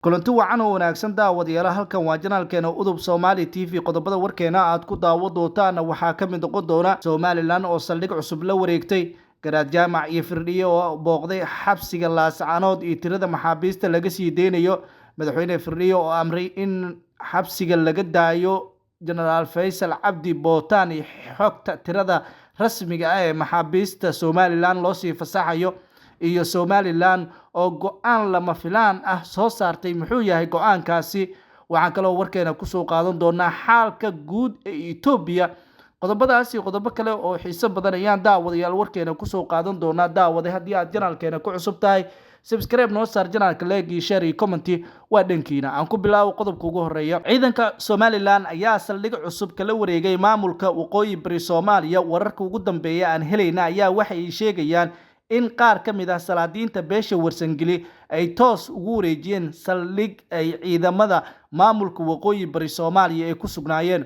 kulanti wacan oo wanaagsan daawadayaal halkan waa janaalkeena udub Somali TV qodobada warkeena aad ku daawo doontaan waxaa ka mid noqon doona Somaliland oo saldhig cusub la wareegtay garaad jaamac iyo firdhiye oo booqday xabsiga laascaanood iyo tirada maxaabiista laga sii deynayo madaxweyne firdhiye oo amray in xabsiga laga daayo General Faisal Cabdi Bootaan iyo xogta tirada rasmiga ah ee maxaabiista Somaliland loo sii fasaxayo iyo Somaliland oo go'aan lama filaan ah soo saartay muxuu yahay go'aankaasi waxaan kaloo warkeena ku soo qaadan doonaa xaalka guud ee Ethiopia qodobadaas iyo qodobo kale oo xiiso badan ayaan daawadayaal warkeena ku soo qaadan doonaa daawade haddii aad janaalkeena ku cusub tahay subscribe noo saar janaalka like share iyo comment waa dhankiina aan ku bilaabo qodobka ugu horeeya ciidanka Somaliland ayaa saldhig cusub kala wareegay maamulka waqooyi bari Soomaaliya wararka ugu dambeeya aan helayna ayaa waxay sheegayaan in qaar ka mid ah salaadiinta beesha warsangeli ay toos ugu wareejiyeen saldhig ay ciidamada maamulka waqooyi bari Soomaaliya ay ku sugnaayeen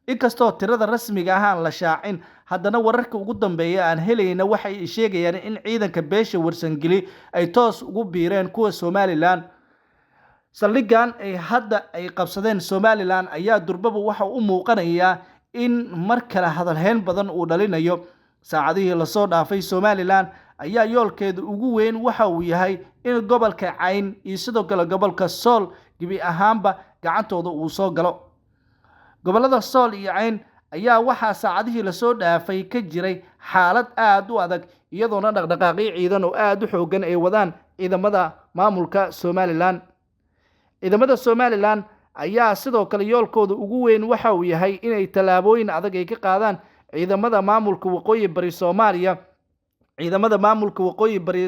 inkastoo tirada rasmiga ah aan la shaacin haddana wararka ugu dambeeya aan helayna waxay sheegayaan in ciidanka beesha warsangeli ay toos ugu biireen kuwa Somaliland saldhigan ay hadda ay qabsadeen Somaliland ayaa durbaba waxa u muuqanaya in mar kale hadalhayn badan uu dhalinayo saacadihii la soo dhaafay Somaliland ayaa yoolkeedu ugu weyn waxa uu yahay in gobolka Cayn iyo sidoo kale gobolka Sool gibi ahaanba gacantooda uu soo galo gobolada Sool iyo Cayn ayaa waxa saacadihii la soo dhaafay ka jiray xaalad aad u adag iyadoona dhaqdhaqaaqyo ciidan oo aad u xoogan ay wadaan ciidamada maamulka Somaliland ayaa sidoo kale yoolkooda ugu weyn waxa uu yahay inay talaabooyin adag ay ka qaadaan ciidamada maamulka waqooyi bari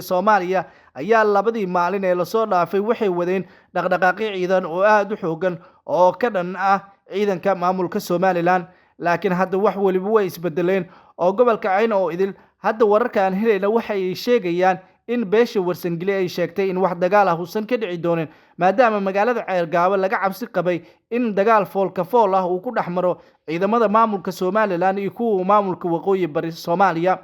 Soomaaliya ayaa labadii maalin ee la soo dhaafay waxay wadeen dhaqdhaqaaqyo ciidan oo aad u xoogan oo ka dhan ah ciidanka maamulka Somaliland laakiin hadda wax waliba way isbedeleen oo gobolka Cayn oo idil hadda wararka aan helayna waxay sheegayaan in beesha warsangeli ay sheegtay in wax dagaal ah uusan ka dhici doonin maadaama magaalada Ceergaabo laga cabsi qabay in dagaal foolka fool ah uu ku dhaxmaro ciidamada maamulka Somaliland iyo kuwa maamulka waqooyi bari Soomaaliya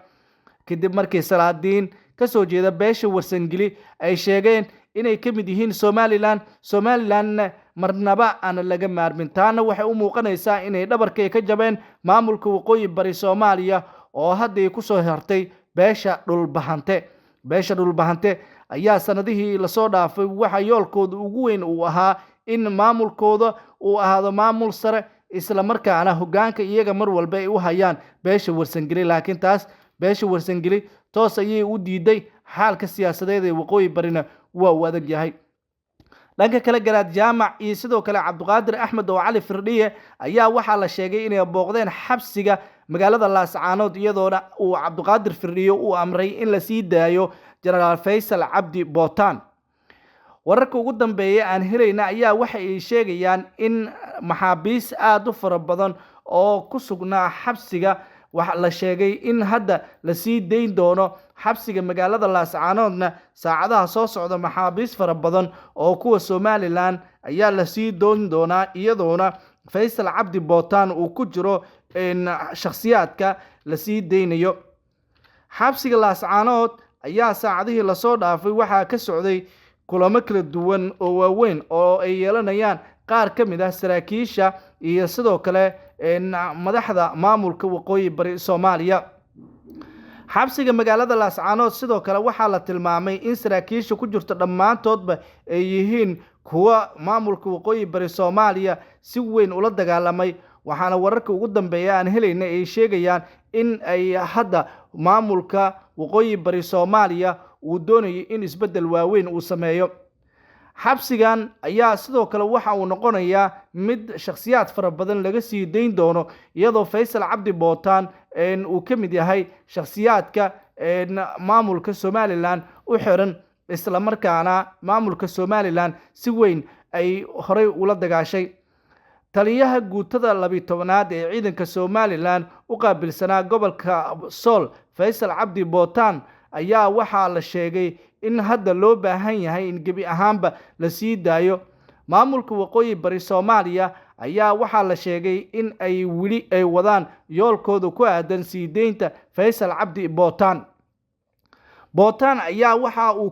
kadib markii salaadiin ka soo jeeda beesha warsangeli ay sheegeen inay ka mid yihiin Somaliland marnaba aan laga maarmin taana waxay u muuqanaysaa inay dhabarkay ka jabeen maamulka waqooyi bari Soomaaliya oo hadda ku soo hartay beesha dhulbahante ayaa sanadihii la soo dhaafay waxa yoolkooda ugu weyn uu ahaa in maamulkooda uu ahaado maamul sare isla markaana hoggaanka iyaga mar walba ay u hayaan beesha warsangeli laakiin taas beesha warsangeli toos ayay u diiday xaalka siyaasadeed ee waqooyi barina waa uu adag yahay dhanka kale garaad jaamac iyo sidoo kale Cabdiqaadir Axmed oo Cali Firdhiye ayaa waxaa la sheegay inay booqdeen xabsiga magaalada Laascaanood iyadoona uu Cabdiqaadir Firdhiye uu amray in la sii daayo General Faisal Cabdi Bootaan wararka ugu dambeeya aan helayna ayaa waxay sheegayaan in maxaabiis aad u fara badan oo ku sugnaa xabsiga waxa la sheegay in hadda la sii deyn doono xabsiga magaalada Laascaanoodna saacadaha soo socda maxaabiis fara badan oo kuwa Somaliland ayaa la sii doon doonaa iyadoona Faisal Cabdi Bootaan uu ku jiro shakhsiyaadka la sii deynayo xabsiga Laascaanood ayaa saacadihii la soo dhaafay waxa ka socday kulamo kala duwan oo waaweyn oo ay yeelanayaan qaar ka mid ah saraakiisha iyo sidoo kale madaxda maamulka waqooyi bari Soomaaliya xabsiga magaalada Laascaanood sidoo kale waxaa la tilmaamay in saraakiisha ku jirta dhammaantoodba ay yihiin kuwa maamulka waqooyi bari Soomaaliya si weyn ula dagaalamay waxaana wararka ugu dambeeya aan helayna ay sheegayaan in ay hadda maamulka waqooyi bari Soomaaliya uu doonayo in isbedel waaweyn uu sameeyo xabsigan ayaa sidoo kale waxa uu noqonayaa mid shakhsiyaad fara badan laga sii deyn doono iyadoo Faisal Cabdi Bootaan uu ka mid yahay shakhsiyaadka maamulka Somaliland u xiran isla markaana maamulka Somaliland si weyn ay horey ula dagaashay taliyaha guutada 12aad ee ciidanka Somaliland u qaabilsanaa gobolka Sool Faisal Cabdi Bootaan ayaa waxaa la sheegay in hadda loo baahan yahay in gebi ahaanba la sii daayo maamulka waqooyi bari Soomaaliya ayaa waxaa la sheegay in ay wili ay wadaan yoolkooda ku aadan sii deynta Faisal Cabdi Bootaan ayaa waxa uu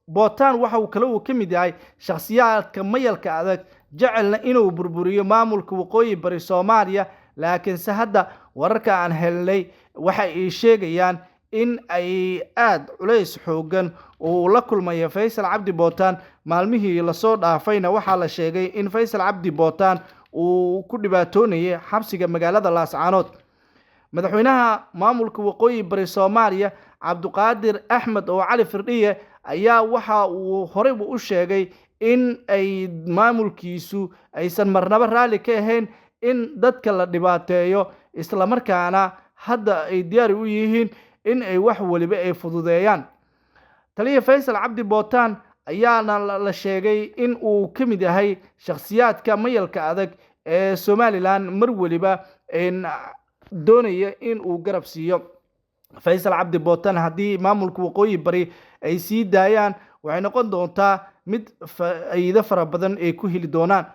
bootaan waxa uu kale uu ka mid yahay shakhsiyaadka mayalka adag jecelna inuu burburiyo maamulka waqooyi bari Soomaaliya laakiinse hadda wararka aan helnay waxa ay sheegayaan in ay aad culays xoogan uu la kulmayo Faysal Cabdi Bootaan maalmihii la soo dhaafayna waxaa la sheegay in Faysal Cabdi Bootaan uu ku dhibaatoonayay xabsiga magaalada Laascaanood madaxweynaha maamulka waqooyi bari Soomaaliya Cabdiqaadir Axmed oo Cali Firdhiye ayaa waxa uu horey u sheegay in ay maamulkiisu aysan marnaba raali ka ahayn in dadka la dhibaateeyo isla markaana hadda ay diyaar u yihiin in ay wax waliba ay fududeeyaan taliye Faysal Cabdi Bootaan ayaana la sheegay in uu ka mid yahay shakhsiyaadka mayalka adag ee Somaliland mar waliba doonaya in uu garab siiyo Faysal Cabdi Bootaan haddii maamulka waqooyi bari ay sii daayaan waxay noqon doontaa mid faa'iido fara badan ay ku heli doonaan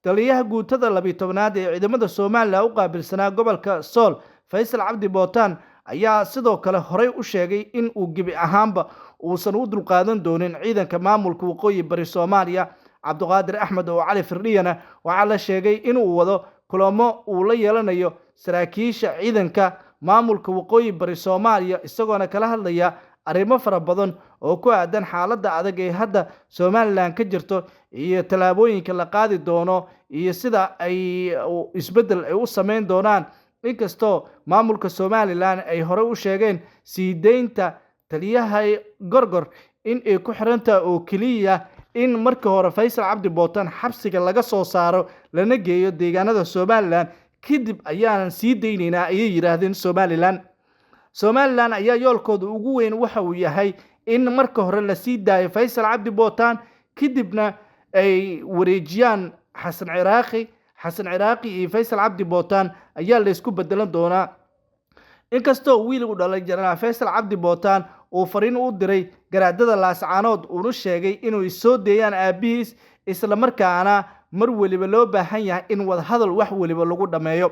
taliyaha guutada 12aad ee ciidamada Soomaaliya u qaabilsanaa gobolka Sool Faysal Cabdi Bootaan ayaa sidoo kale horey u sheegay in uu gibi ahaanba uusan u dulqaadan doonin ciidanka maamulka waqooyi bari Soomaaliya Cabdiqaadir Axmed oo Cali Firdhiyana waxaa la sheegay inuu wado kulamo uu la yeelanayo saraakiisha ciidanka maamulka waqooyi bari Soomaaliya isagoona kala hadlaya arrimo fara badan oo ku aadan xaaladda adag ee hadda Somaliland ka jirto iyo talaabooyinka la qaadi doono iyo sida ay isbedel ay u sameyn doonaan inkastoo maamulka Somaliland ay hore u sheegeen sii deynta taliyaha Gorgor in ay ku xiranta oo kaliya in marka hore Faysal Cabdi Bootaan xabsiga laga soo saaro lana geeyo deegaanada Somaliland kadib ayaan sii deynaynaa ay yiraahdeen Somaliland ayaa yoolkooda ugu weyn waxa uu yahay in marka hore la sii daayo Faysal Cabdi Bootaan kadibna ay wareejiyaan Xasan Ciraaqi iyo Faysal Cabdi Bootaan ayaa la isku bedelan doonaa inkastoo wiil u dhalay Janaraal Faysal Cabdi Bootaan uu fariin u diray garaadada Laascaanood uu sheegay inuu soo deeyaan aabihiis isla markaana mar waliba loo baahan yahay in wada hadal wax waliba lagu dhameeyo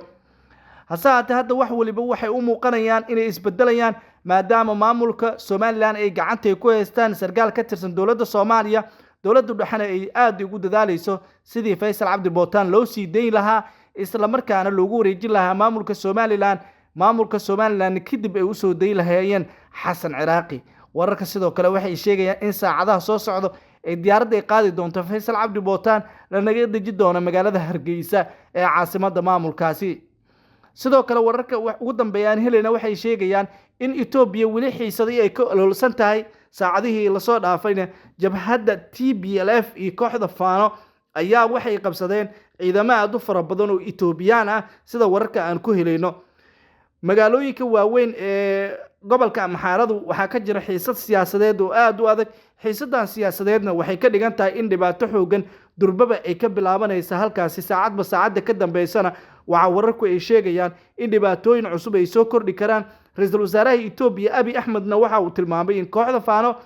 hase haatee hadda wax waliba waxay u muuqanayaan inay isbedelayaan maadaama maamulka Somaliland ay gacanta ku haystaan sargaal ka tirsan dowladda Soomaaliya dowladda dhaxana ay aad ugu dadaalayso sidii Faysal Cabdi Bootaan loo sii deyn lahaa isla markaana loogu wareejin lahaa maamulka Somaliland kadib ay u soo deyn lahaayeen Xasan Ciraaqi wararka sidoo kale waxay sheegayaan in saacadaha soo socdo ay diyaaradda ay qaadi doonto Faysal Cabdi Bootaan lanaga deji doono magaalada Hargeysa ee caasimadda maamulkaasi sidoo kale wararka ugu dambeeyaan helena waxay sheegayaan in Ethiopia wali xiisadii ay ka ololsan tahay saacadihii la soo dhaafayna jabhadda TPLF iyo kooxda Faano ayaa waxay qabsadeen ciidamo aad u fara badan oo Ethiopian ah sida wararka aan ku helayno magaalooyinka waaweyn ee gobolka Amxaaradu waxaa ka jira xiisad siyaasadeed oo aad u adag xiisadan siyaasadeedna waxay ka dhigan tahay in dhibaato xoogan durbaba ay ka bilaabanaysa halkaasi saacadba saacada ka dambeysana waxa wararku ay sheegayaan in dhibaatooyin cusub ay soo kordhi karaan ra'iisul wasaaraha Ethiopia Abiy Ahmedna waxa uu tilmaamay in kooxda Faano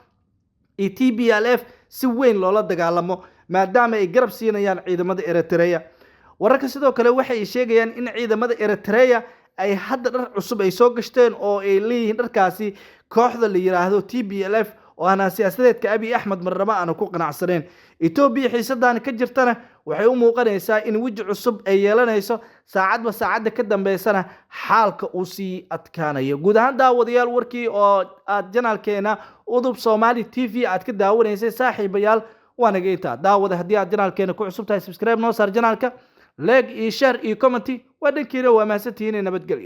iyo TPLF si weyn loola dagaalamo maadaama ay garab siinayaan ciidamada Eritrea wararka sidoo kale waxay sheegayaan in ciidamada Eritrea ay hadda dhar cusub ay soo gashteen oo ay leeyihiin dharkaasi kooxda la yiraahdo TPLF oo ana siyaasadeedka Abiy Ahmed marnaba aan ku qanacsaneen Ethiopia xiisadan ka jirtana waxay u muuqanaysaa in wiji cusub ay yeelanayso saacadba saacada ka dambeysana xaalka uu sii adkaanayo guud ahaan daawadayaal warkii oo aad janaalkeena Udub Somali TV aad ka daawanaysay saaxiibayaal waana geynta daawada haddii aad janaalkeena ku cusub tahay subscribe noo saar janaalka like iyo share iyo comment waa dhankiina waa mahadsantihiin nabadgelyo